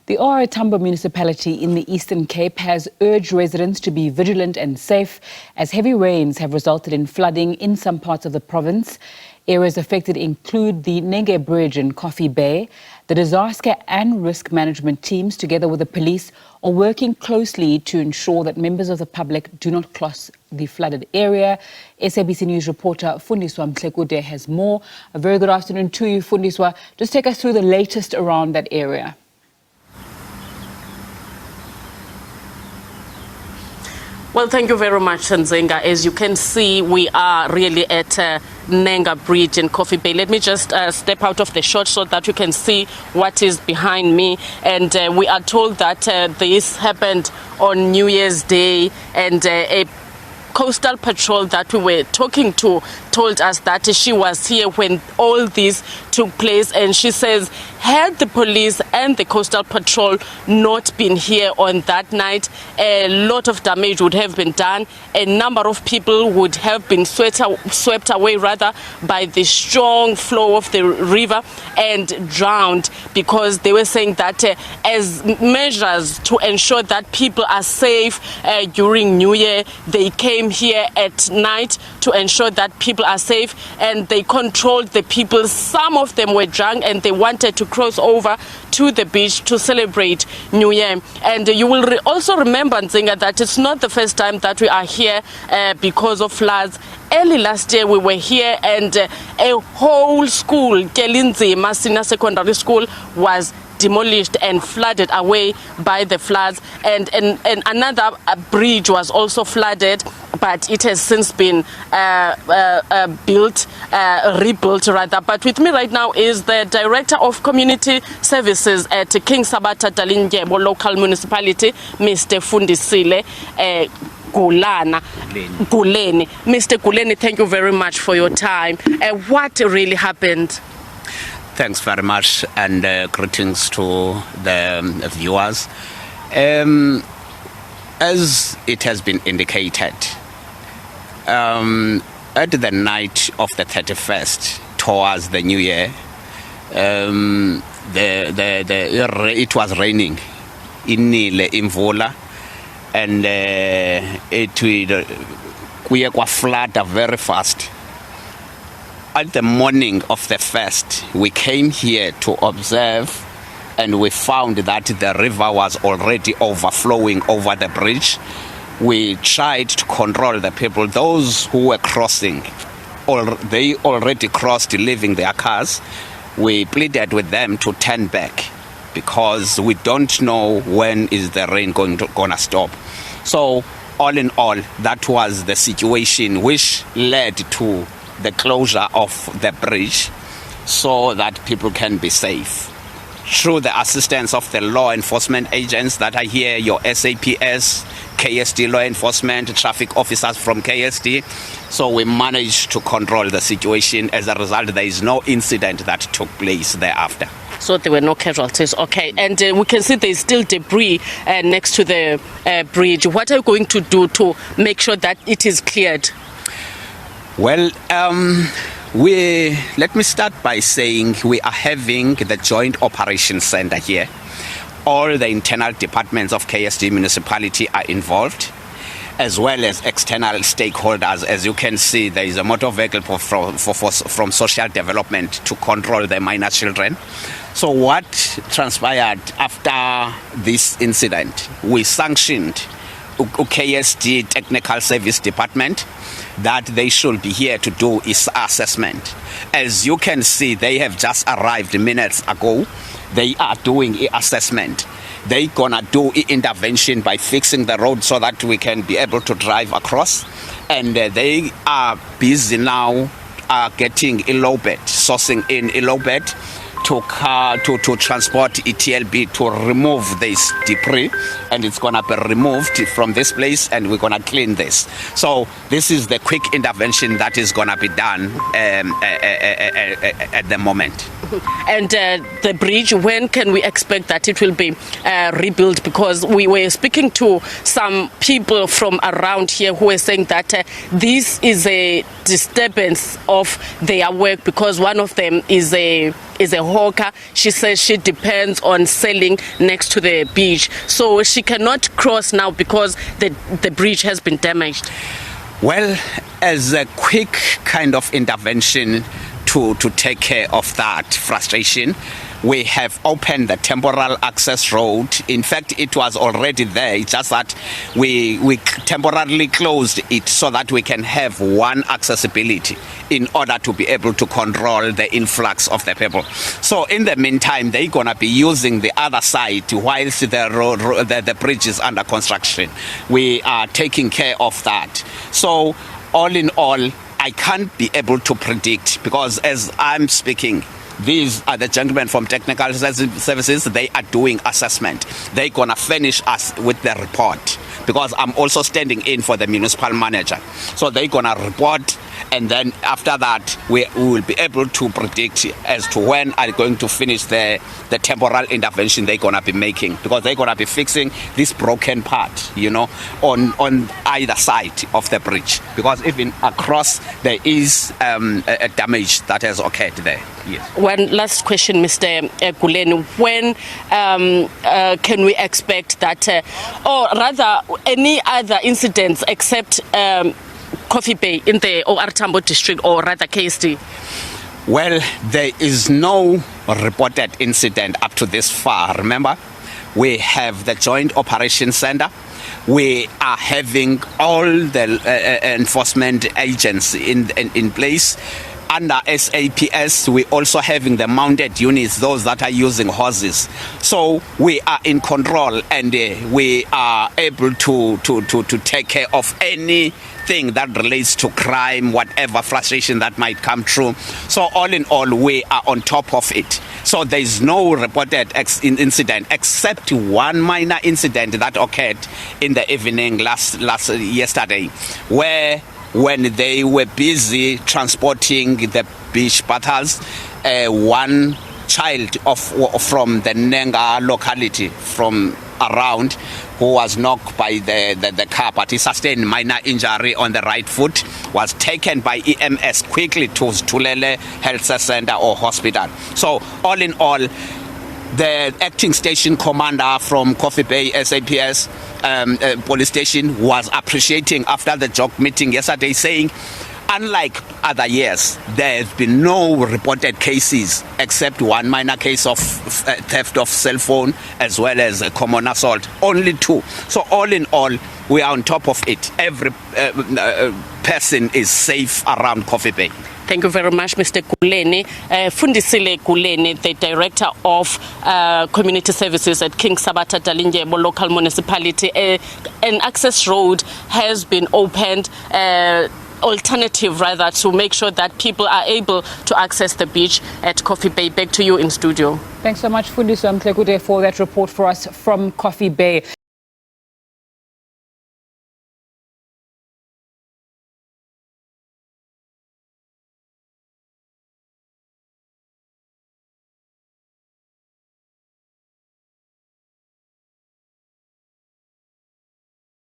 The OR Tambo Municipality in the Eastern Cape has urged residents to be vigilant and safe as heavy rains have resulted in flooding in some parts of the province. Areas affected include the Nenge Bridge in Coffee Bay. The disaster and risk management teams, together with the police, are working closely to ensure that members of the public do not cross the flooded area. SABC News reporter Fundiswa Mtlekude has more. A very good afternoon to you, Fundiswa. Just take us through the latest around that area. Well, thank you very much, Nzenga. As you can see, we are really at Nenge Bridge in Coffee Bay. Let me just step out of the shot so that you can see what is behind me. And we are told that this happened on New Year's Day, and a coastal patrol that we were talking to told us that she was here when all this took place, and she says had the police and the coastal patrol not been here on that night, a lot of damage would have been done. A number of people would have been swept away rather by the strong flow of the river and drowned, because they were saying that as measures to ensure that people are safe during New Year, they came here at night to ensure that people are safe, and they controlled the people. Some of them were drunk and they wanted to cross over to the beach to celebrate New Year. And you will also remember, Nzinga, that it's not the first time that we are here because of floods. Early last year we were here, and a whole school, Kelinzi Masina Secondary School, was demolished and flooded away by the floods, and another bridge was also flooded, but it has since been rebuilt rather. But with me right now is the Director of Community Services at King Sabata Dalindyebo Local Municipality, Mr. Fundisile Guleni. Mr. Guleni, thank you very much for your time. What really happened? Thanks very much, and greetings to the viewers. As it has been indicated, at the night of the 31st, towards the New Year, it was raining in Imvula, and it will flood very fast. At the morning of the 1st, we came here to observe, and we found that the river was already overflowing over the bridge. We tried to control the people. Those who were crossing, they already crossed, leaving their cars. We pleaded with them to turn back, because we don't know when is the rain gonna stop. So all in all, that was the situation which led to the closure of the bridge, so that people can be safe. Through the assistance of the law enforcement agents that are here, your SAPS, KSD law enforcement, traffic officers from KSD, so we managed to control the situation. As a result, there is no incident that took place thereafter. So there were no casualties, okay. And we can see there's still debris next to the bridge. What are you going to do to make sure that it is cleared? Well, let me start by saying we are having the Joint Operations Center here. All the internal departments of KSD municipality are involved, as well as external stakeholders. As you can see, there is a motor vehicle from social development to control the minor children. So what transpired after this incident, we sanctioned KSD Technical Service Department that they should be here to do is assessment. As you can see, they have just arrived minutes ago. They are doing assessment. They're gonna do intervention by fixing the road so that we can be able to drive across. And they are busy now getting Ilobet, sourcing in Ilobet to transport ETLB to remove this debris, and it's going to be removed from this place, and we're going to clean this. So this is the quick intervention that is going to be done at the moment. And the bridge, when can we expect that it will be rebuilt? Because we were speaking to some people from around here who were saying that this is a disturbance of their work, because one of them is a hawker. She says she depends on selling next to the beach, so she cannot cross now because the bridge has been damaged. Well, as a quick kind of intervention to take care of that frustration, we have opened the temporal access road. In fact, it was already there. It's just that we temporarily closed it so that we can have one accessibility in order to be able to control the influx of the people. So in the meantime, they're going to be using the other side whilst the bridge is under construction. We are taking care of that. So all in all, I can't be able to predict, because as I'm speaking, these are the gentlemen from technical services. They are doing assessment. They're going to finish us with the report, because I'm also standing in for the municipal manager. So they're going to report, and then after that, we will be able to predict as to when are going to finish the temporal intervention they're going to be making, because they're going to be fixing this broken part, on either side of the bridge, because even across there is a damage that has occurred there. Yes. One last question, Mr. Guleni. When can we expect that, or rather any other incidents except Coffee Bay in the OR Tambo district, or rather KSD? Well, there is no reported incident up to this far. Remember, we have the Joint Operations Center. We are having all the enforcement agents in place. Under SABC, we also having the mounted units, those that are using horses. So we are in control, and we are able to take care of anything that relates to crime, whatever frustration that might come through. So all in all, we are on top of it. So there is no reported incident, except one minor incident that occurred in the evening yesterday, where when they were busy transporting the beach battles, one child from the Nenga locality from around, who was knocked by the car, but he sustained minor injury on the right foot, was taken by EMS quickly to Tulele Health Center or hospital. So all in all, the acting station commander from Coffee Bay SABC police station was appreciating after the job meeting yesterday, saying, unlike other years, there have been no reported cases except one minor case of theft of cell phone as well as a common assault. Only two. So all in all, we are on top of it. Every person is safe around Coffee Bay. Thank you very much, Mr. Guleni. Fundisile Guleni, the Director of Community Services at King Sabata Dalindyebo Local Municipality. An access road has been opened, alternative rather, to make sure that people are able to access the beach at Coffee Bay. Back to you in studio. Thanks so much, Fundiso Mtlekude, for that report for us from Coffee Bay.